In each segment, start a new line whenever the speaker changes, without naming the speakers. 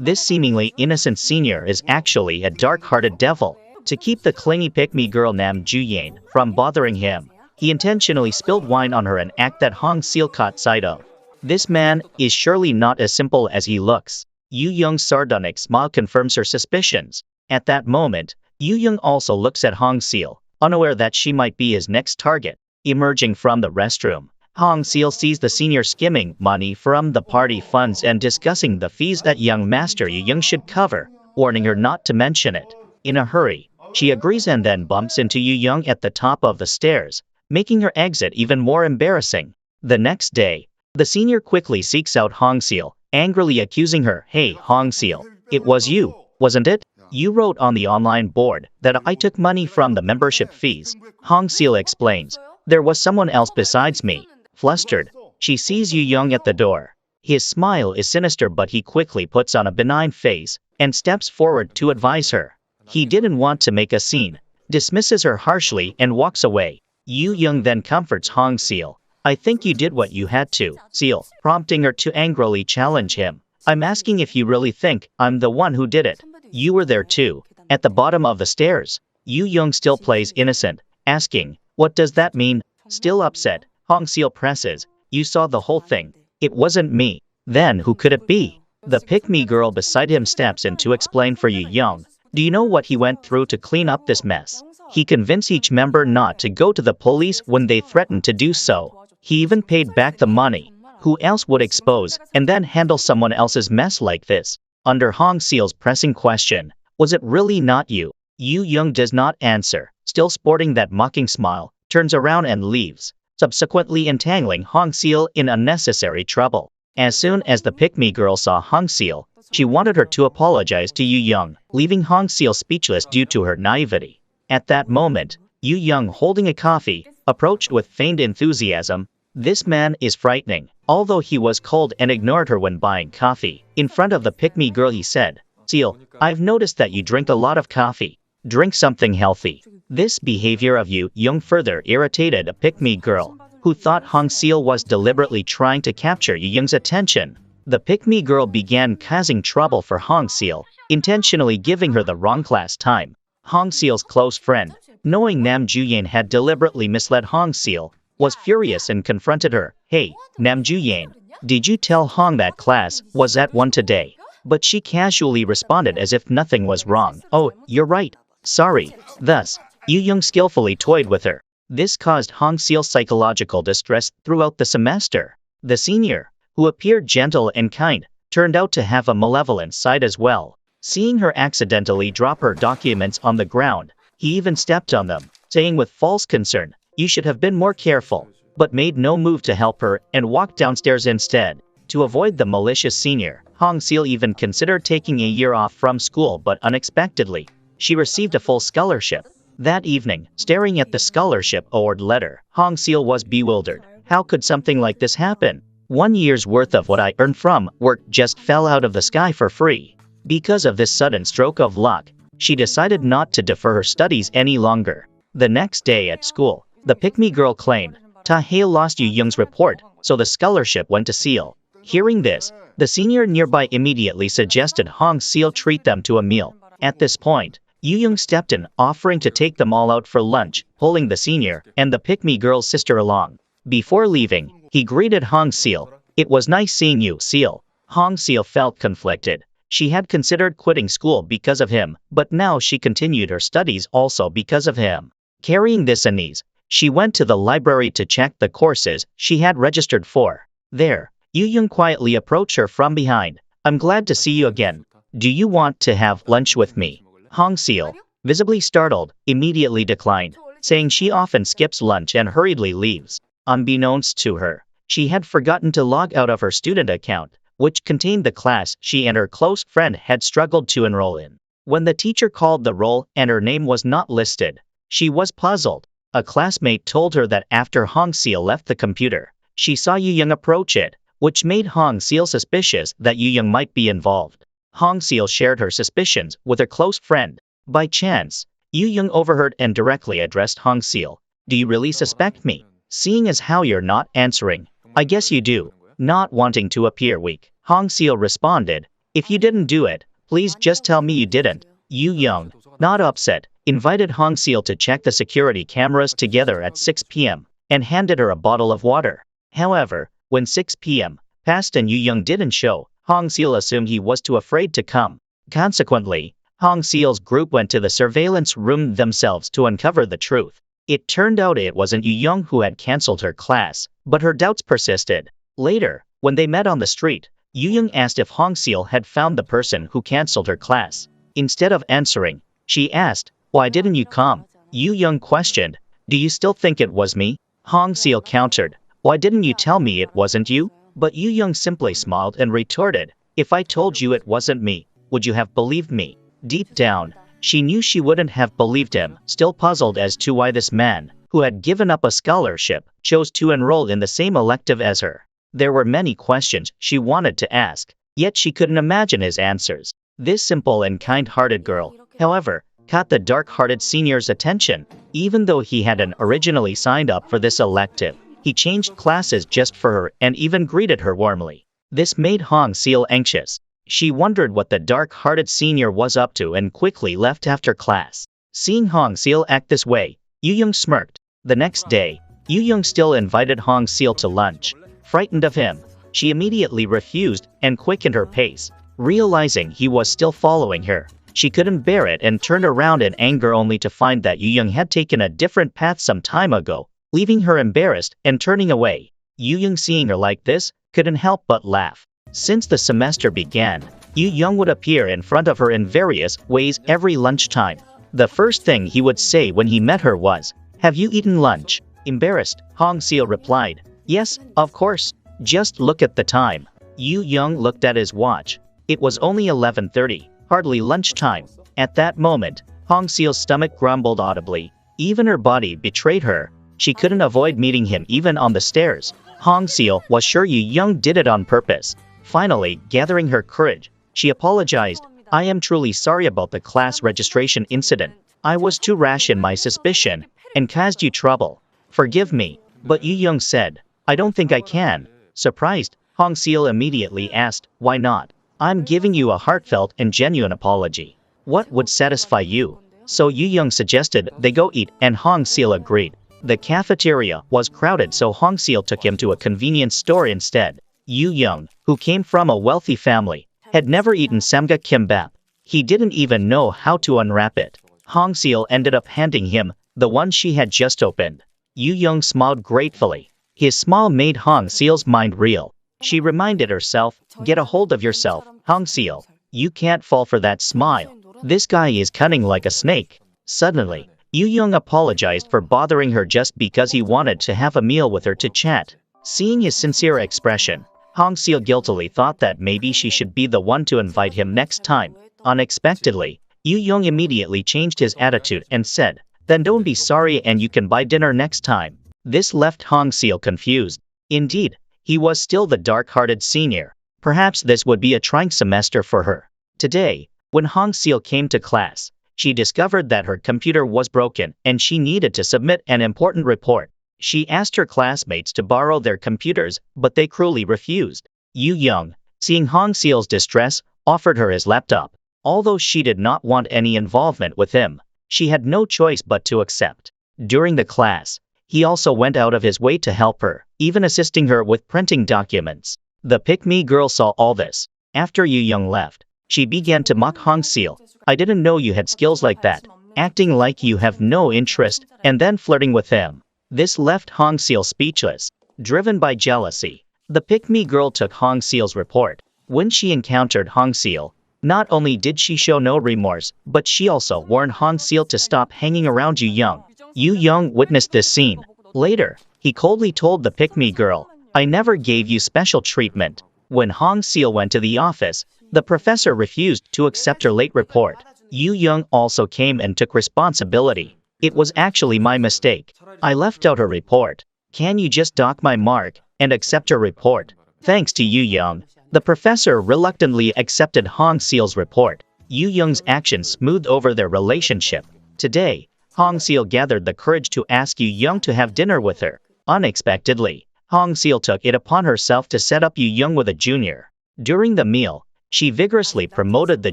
This seemingly innocent senior is actually a dark-hearted devil. To keep the clingy pick-me girl Nam Ju-yeon from bothering him, he intentionally spilled wine on her, an act that Hong Seal caught sight of. This man is surely not as simple as he looks. Yu Young's sardonic smile confirms her suspicions. At that moment, Yu Young also looks at Hong Seal, unaware that she might be his next target. Emerging from the restroom, Hong Seal sees the senior skimming money from the party funds and discussing the fees that young Master Yu Young should cover, warning her not to mention it. In a hurry, she agrees and then bumps into Yu Young at the top of the stairs, making her exit even more embarrassing. The next day, the senior quickly seeks out Hong Seal, angrily accusing her. "Hey, Hong Seal, it was you, wasn't it? You wrote on the online board that I took money from the membership fees." Hong Seal explains, "There was someone else besides me." Flustered, she sees Yu Young at the door. His smile is sinister, but he quickly puts on a benign face and steps forward to advise her. He didn't want to make a scene, dismisses her harshly and walks away. Yu Young then comforts Hong Seal. "I think you did what you had to, Seal," prompting her to angrily challenge him. "I'm asking if you really think I'm the one who did it. You were there too, at the bottom of the stairs." Yu Young still plays innocent, asking, "What does that mean?" Still upset, Hong Seal presses, "You saw the whole thing. It wasn't me." "Then who could it be?" The pick-me girl beside him steps in to explain for Yu Young. "Do you know what he went through to clean up this mess? He convinced each member not to go to the police when they threatened to do so. He even paid back the money. Who else would expose and then handle someone else's mess like this?" Under Hong Seal's pressing question, "Was it really not you?" Yu Young does not answer, still sporting that mocking smile, turns around and leaves, subsequently entangling Hong Seal in unnecessary trouble. As soon as the pick-me girl saw Hong Seal, she wanted her to apologize to Yu Young, leaving Hong Seal speechless due to her naivety. At that moment, Yu Young, holding a coffee, approached with feigned enthusiasm. This man is frightening. Although he was cold and ignored her when buying coffee, in front of the pick-me girl he said, "Seal, I've noticed that you drink a lot of coffee. Drink something healthy." This behavior of Yu Young further irritated a pick-me girl, who thought Hong Seal was deliberately trying to capture Yu Young's attention. The pick-me girl began causing trouble for Hong Seal, intentionally giving her the wrong class time. Hong Seal's close friend, knowing Nam Ju-yeon had deliberately misled Hong Seal, was furious and confronted her. "Hey, Nam Ju-yeon, did you tell Hong that class was at 1 today?" But she casually responded as if nothing was wrong. "Oh, you're right. Sorry." Thus, Yu Young skillfully toyed with her. This caused Hong Seal psychological distress throughout the semester. The senior, who appeared gentle and kind, turned out to have a malevolent side as well. Seeing her accidentally drop her documents on the ground, he even stepped on them, saying with false concern, "You should have been more careful," but made no move to help her and walked downstairs instead. To avoid the malicious senior, Hong Seal even considered taking a year off from school, but unexpectedly, she received a full scholarship. That evening, staring at the scholarship award letter, Hong Seal was bewildered. How could something like this happen? 1 year's worth of what I earned from work just fell out of the sky for free. Because of this sudden stroke of luck, she decided not to defer her studies any longer. The next day at school, the pick-me girl claimed Ta-hae lost Yu Young's report, so the scholarship went to Seal. Hearing this, the senior nearby immediately suggested Hong Seal treat them to a meal. At this point, Yu Young stepped in, offering to take them all out for lunch, pulling the senior and the pick-me girl's sister along. Before leaving, he greeted Hong Seal. "It was nice seeing you, Seal." Hong Seal felt conflicted. She had considered quitting school because of him, but now she continued her studies also because of him. Carrying this unease, she went to the library to check the courses she had registered for. There, Yu Young quietly approached her from behind. "I'm glad to see you again. Do you want to have lunch with me?" Hong Seal, visibly startled, immediately declined, saying she often skips lunch and hurriedly leaves. Unbeknownst to her, she had forgotten to log out of her student account, which contained the class she and her close friend had struggled to enroll in. When the teacher called the roll and her name was not listed, she was puzzled. A classmate told her that after Hong Seal left the computer, she saw Yu Young approach it, which made Hong Seal suspicious that Yu Young might be involved. Hong Seal shared her suspicions with her close friend. By chance, Yu Young overheard and directly addressed Hong Seal. "Do you really suspect me? Seeing as how you're not answering, I guess you do." Not wanting to appear weak, Hong Seal responded, If you didn't do it, please just tell me you didn't. Yu Young, not upset, invited Hong Seal to check the security cameras together at 6 p.m. and handed her a bottle of water. However, when 6 p.m. passed and Yu Young didn't show, Hong Seal assumed he was too afraid to come. Consequently, Hong Seal's group went to the surveillance room themselves to uncover the truth. It turned out it wasn't Yu Young who had cancelled her class, but her doubts persisted. Later, when they met on the street, Yu Young asked if Hong Seal had found the person who cancelled her class. Instead of answering, she asked, "Why didn't you come?" Yu Young questioned, "Do you still think it was me?" Hong Seal countered, "Why didn't you tell me it wasn't you?" But Yu Young simply smiled and retorted, "If I told you it wasn't me, would you have believed me?" Deep down, she knew she wouldn't have believed him, still puzzled as to why this man, who had given up a scholarship, chose to enroll in the same elective as her. There were many questions she wanted to ask, yet she couldn't imagine his answers. This simple and kind-hearted girl, however, caught the dark-hearted senior's attention. Even though he hadn't originally signed up for this elective, he changed classes just for her and even greeted her warmly. This made Hong Seal anxious. She wondered what the dark-hearted senior was up to and quickly left after class. Seeing Hong Seal act this way, Yu Young smirked. The next day, Yu Young still invited Hong Seal to lunch. Frightened of him, she immediately refused and quickened her pace. Realizing he was still following her, she couldn't bear it and turned around in anger only to find that Yu Young had taken a different path some time ago, leaving her embarrassed and turning away. Yu Young, seeing her like this, couldn't help but laugh. Since the semester began, Yu Young would appear in front of her in various ways every lunchtime. The first thing he would say when he met her was, "Have you eaten lunch?" Embarrassed, Hong Seal replied, "Yes, of course. Just look at the time." Yu Young looked at his watch. It was only 11:30, hardly lunchtime. At that moment, Hong Seal's stomach grumbled audibly. Even her body betrayed her. She couldn't avoid meeting him even on the stairs. Hong Seal was sure Yu Young did it on purpose. Finally, gathering her courage, she apologized. "I am truly sorry about the class registration incident. I was too rash in my suspicion and caused you trouble. Forgive me." But Yu Young said, "I don't think I can." Surprised, Hong Seal immediately asked, "Why not? I'm giving you a heartfelt and genuine apology. What would satisfy you?" So Yu Young suggested they go eat, and Hong Seal agreed. The cafeteria was crowded, so Hong Seal took him to a convenience store instead. Yu Young, who came from a wealthy family, had never eaten samga kimbap. He didn't even know how to unwrap it. Hong Seal ended up handing him the one she had just opened. Yu Young smiled gratefully. His smile made Hong Seal's mind reel. She reminded herself, "Get a hold of yourself, Hong Seal. You can't fall for that smile. This guy is cunning like a snake." Suddenly, Yu Young apologized for bothering her just because he wanted to have a meal with her to chat. Seeing his sincere expression, Hong Seal guiltily thought that maybe she should be the one to invite him next time. Unexpectedly, Yu Young immediately changed his attitude and said, "Then don't be sorry and you can buy dinner next time." This left Hong Seal confused. Indeed, he was still the dark-hearted senior. Perhaps this would be a trying semester for her. Today, when Hong Seal came to class, she discovered that her computer was broken and she needed to submit an important report. She asked her classmates to borrow their computers, but they cruelly refused. Yu Young, seeing Hong Seal's distress, offered her his laptop. Although she did not want any involvement with him, she had no choice but to accept. During the class, he also went out of his way to help her, even assisting her with printing documents. The pick-me girl saw all this. After Yu Young left, she began to mock Hong Seal. "I didn't know you had skills like that, acting like you have no interest, and then flirting with him." This left Hong Seal speechless. Driven by jealousy, the pick-me girl took Hong Seal's report. When she encountered Hong Seal, not only did she show no remorse, but she also warned Hong Seal to stop hanging around Yu Young. Yu Young witnessed this scene. Later, he coldly told the pick-me girl, "I never gave you special treatment." When Hong Seal went to the office, the professor refused to accept her late report. Yu Young also came and took responsibility. "It was actually my mistake. I left out her report. Can you just dock my mark and accept her report?" Thanks to Yu Young, the professor reluctantly accepted Hong Seal's report. Yu Young's actions smoothed over their relationship. Today, Hong Seal gathered the courage to ask Yu Young to have dinner with her. Unexpectedly, Hong Seal took it upon herself to set up Yu Young with a junior. During the meal, She vigorously promoted the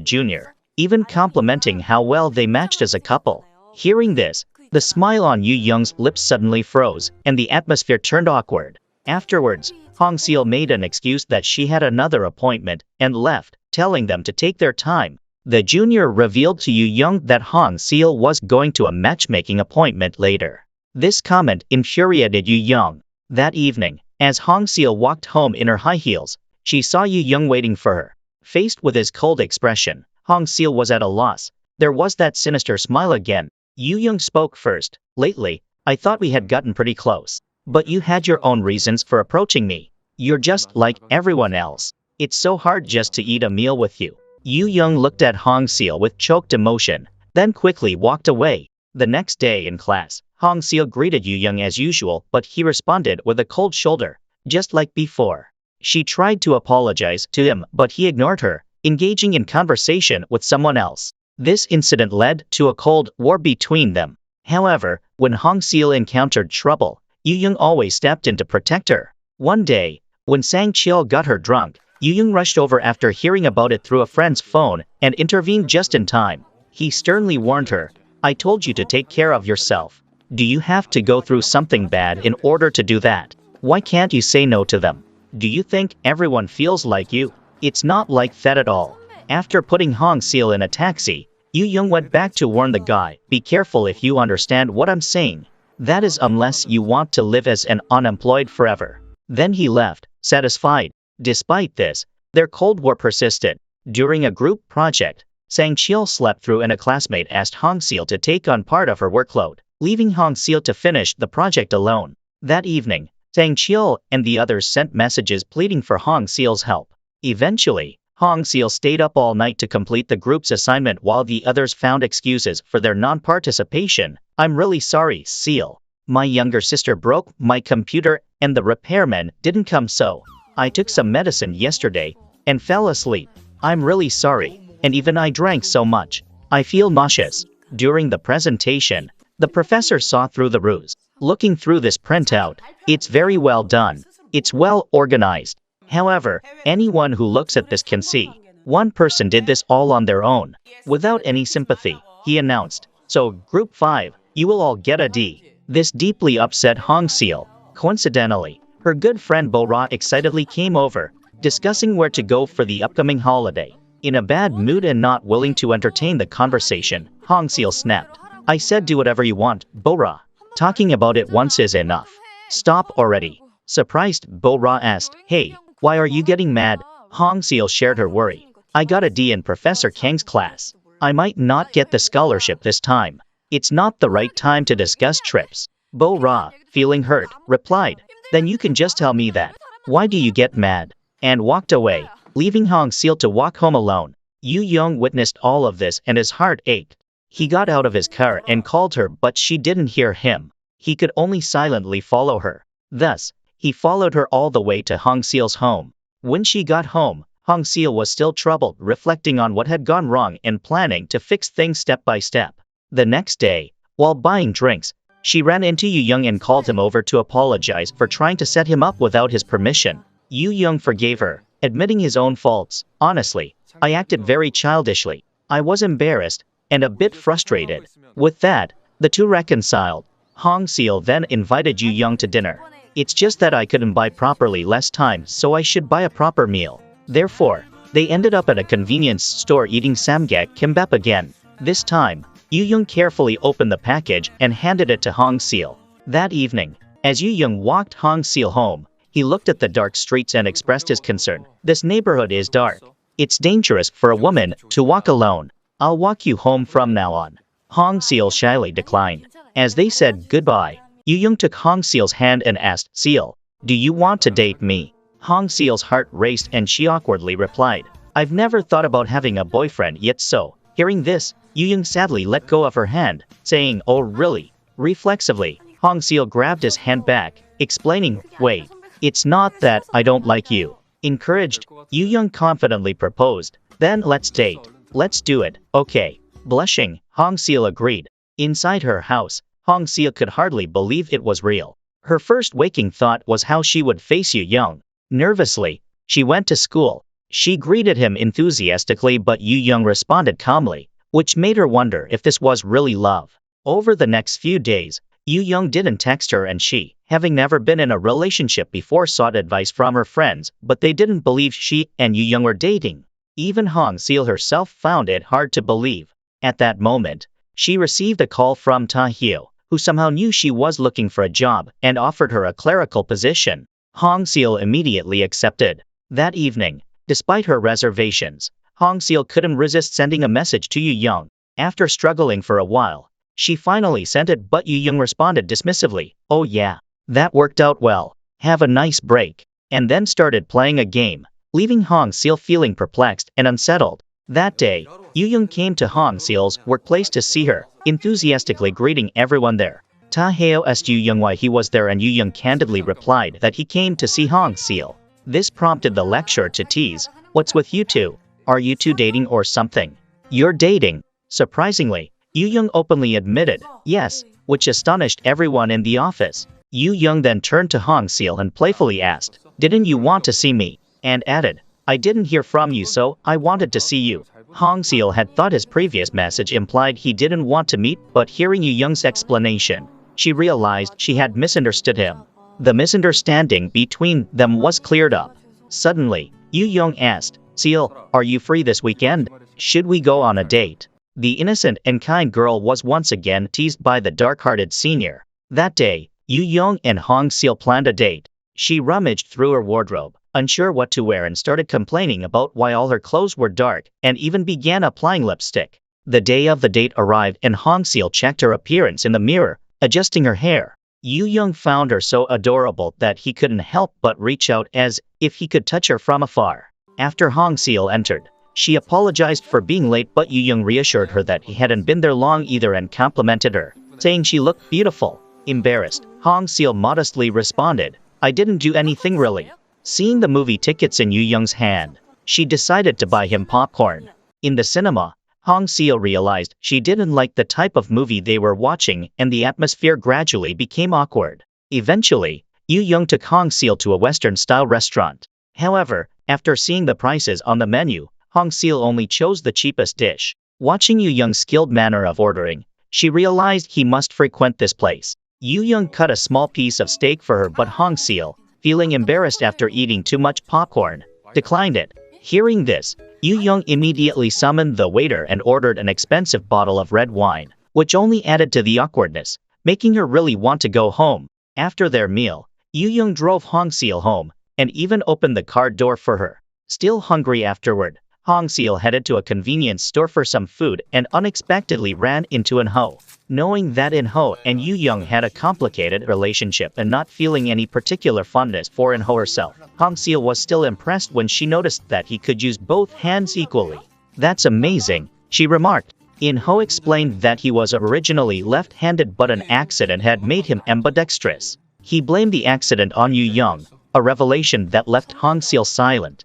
junior, even complimenting how well they matched as a couple. Hearing this, the smile on Yu Young's lips suddenly froze, and the atmosphere turned awkward. Afterwards, Hong Seal made an excuse that she had another appointment and left, telling them to take their time. The junior revealed to Yu Young that Hong Seal was going to a matchmaking appointment later. This comment infuriated Yu Young. That evening, as Hong Seal walked home in her high heels, she saw Yu Young waiting for her. Faced with his cold expression, Hong Seal was at a loss. There was that sinister smile again. Yu Young spoke first. Lately, I thought we had gotten pretty close. But you had your own reasons for approaching me. You're just like everyone else. It's so hard just to eat a meal with you. Yu Young looked at Hong Seal with choked emotion, then quickly walked away. The next day in class, Hong Seal greeted Yu Young as usual, but he responded with a cold shoulder, just like before. She tried to apologize to him, but he ignored her, engaging in conversation with someone else. This incident led to a cold war between them. However, when Hong Seal encountered trouble, Yu Young always stepped in to protect her. One day, when Sang Chiel got her drunk, Yu Young rushed over after hearing about it through a friend's phone and intervened just in time. He sternly warned her, "I told you to take care of yourself. Do you have to go through something bad in order to do that? Why can't you say no to them? Do you think everyone feels like you? It's not like that at all." After putting Hong Seal in a taxi, Yu Young went back to warn the guy, "Be careful if you understand what I'm saying. That is unless you want to live as an unemployed forever." Then he left, satisfied. Despite this, their Cold War persisted. During a group project, Sang Chiel slept through and a classmate asked Hong Seal to take on part of her workload, leaving Hong Seal to finish the project alone. That evening, Sang Chiel and the others sent messages pleading for Hong Seal's help. Eventually, Hong Seal stayed up all night to complete the group's assignment while the others found excuses for their non-participation. "I'm really sorry, Seal. My younger sister broke my computer and the repairman didn't come, so I took some medicine yesterday and fell asleep. I'm really sorry, and even I drank so much. I feel nauseous." During the presentation, the professor saw through the ruse. "Looking through this printout, it's very well done. It's well organized. However, anyone who looks at this can see one person did this all on their own, without any sympathy," he announced. "So, Group 5, you will all get a D." This deeply upset Hong Seal. Coincidentally, her good friend Bo Ra excitedly came over, discussing where to go for the upcoming holiday. In a bad mood and not willing to entertain the conversation, Hong Seal snapped, "I said do whatever you want, Bo Ra. Talking about it once is enough. Stop already." Surprised, Bo Ra asked, "Hey, why are you getting mad?" Hong Seal shared her worry. "I got a D in Professor Kang's class. I might not get the scholarship this time. It's not the right time to discuss trips." Bo Ra, feeling hurt, replied, "Then you can just tell me that. Why do you get mad?" And walked away, leaving Hong Seal to walk home alone. Yu Young witnessed all of this and his heart ached. He got out of his car and called her, but she didn't hear him. He could only silently follow her. Thus, he followed her all the way to Hong Seal's home. When she got home, Hong Seal was still troubled, reflecting on what had gone wrong and planning to fix things step by step. The next day, while buying drinks, she ran into Yu Young and called him over to apologize for trying to set him up without his permission. Yu Young forgave her, admitting his own faults. "Honestly, I acted very childishly. I was embarrassed and a bit frustrated." With that, the two reconciled. Hong Seal then invited Yu Young to dinner. "It's just that I couldn't buy properly last time, so I should buy a proper meal." Therefore, they ended up at a convenience store eating samgak kimbap again. This time, Yu Young carefully opened the package and handed it to Hong Seal. That evening, as Yu Young walked Hong Seal home, he looked at the dark streets and expressed his concern. "This neighborhood is dark. It's dangerous for a woman to walk alone. I'll walk you home from now on." Hong Seal shyly declined. As they said goodbye, Yu Young took Hong Seal's hand and asked, "Seal, do you want to date me?" Hong Seal's heart raced and she awkwardly replied, "I've never thought about having a boyfriend yet, so." Hearing this, Yu Young sadly let go of her hand, saying, "Oh really?" Reflexively, Hong Seal grabbed his hand back, explaining, "Wait, it's not that I don't like you." Encouraged, Yu Young confidently proposed, "Then let's date. Let's do it, okay?" Blushing, Hong Seal agreed. Inside her house, Hong Seal could hardly believe it was real. Her first waking thought was how she would face Yu Young. Nervously, she went to school, She greeted him enthusiastically, but Yu Young responded calmly, which made her wonder if this was really love. Over the next few days, Yu Young didn't text her, and she, having never been in a relationship before, sought advice from her friends, but they didn't believe she and Yu Young were dating. Even Hong Seal herself found it hard to believe. At that moment, she received a call from Ta Hyo, who somehow knew she was looking for a job and offered her a clerical position. Hong Seal immediately accepted. That evening, despite her reservations, Hong Seal couldn't resist sending a message to Yu Young. After struggling for a while, she finally sent it, but Yu Young responded dismissively, "Oh yeah, that worked out well. Have a nice break," and then started playing a game, leaving Hong Seal feeling perplexed and unsettled. That day, Yu Young came to Hong Seal's workplace to see her, enthusiastically greeting everyone there. Ta Hyo asked Yu Young why he was there, and Yu Young candidly replied that he came to see Hong Seal. This prompted the lecturer to tease, "What's with you two? Are you two dating or something?" "You're dating." Surprisingly, Yu Young openly admitted, yes, which astonished everyone in the office. Yu Young then turned to Hong Seal and playfully asked, "Didn't you want to see me?" and added, "I didn't hear from you, so I wanted to see you." Hong Seal had thought his previous message implied he didn't want to meet, but hearing Yu Young's explanation, she realized she had misunderstood him. The misunderstanding between them was cleared up. Suddenly, Yu Young asked, "Seal, are you free this weekend? Should we go on a date?" The innocent and kind girl was once again teased by the dark-hearted senior. That day, Yu Young and Hong Seal planned a date. She rummaged through her wardrobe, unsure what to wear, and started complaining about why all her clothes were dark, and even began applying lipstick. The day of the date arrived, and Hong Seal checked her appearance in the mirror, adjusting her hair. Yu Young found her so adorable that he couldn't help but reach out as if he could touch her from afar. After Hong Seal entered, she apologized for being late, but Yu Young reassured her that he hadn't been there long either and complimented her, saying she looked beautiful. Embarrassed, Hong Seal modestly responded, "I didn't do anything really." Seeing the movie tickets in Yu Young's hand, she decided to buy him popcorn. In the cinema, Hong Seal realized she didn't like the type of movie they were watching, and the atmosphere gradually became awkward. Eventually, Yu Young took Hong Seal to a Western-style restaurant. However, after seeing the prices on the menu, Hong Seal only chose the cheapest dish. Watching Yu Young's skilled manner of ordering, she realized he must frequent this place. Yu Young cut a small piece of steak for her, but Hong Seal, feeling embarrassed after eating too much popcorn, declined it. Hearing this, Yu Young immediately summoned the waiter and ordered an expensive bottle of red wine, which only added to the awkwardness, making her really want to go home. After their meal, Yu Young drove Hong Seal home, and even opened the car door for her. Still hungry afterward, Hong Seal headed to a convenience store for some food and unexpectedly ran into In Ho. Knowing that In Ho and Yu Young had a complicated relationship and not feeling any particular fondness for In Ho herself, Hong Seal was still impressed when she noticed that he could use both hands equally. "That's amazing," she remarked. In Ho explained that he was originally left-handed, but an accident had made him ambidextrous. He blamed the accident on Yu Young, a revelation that left Hong Seal silent.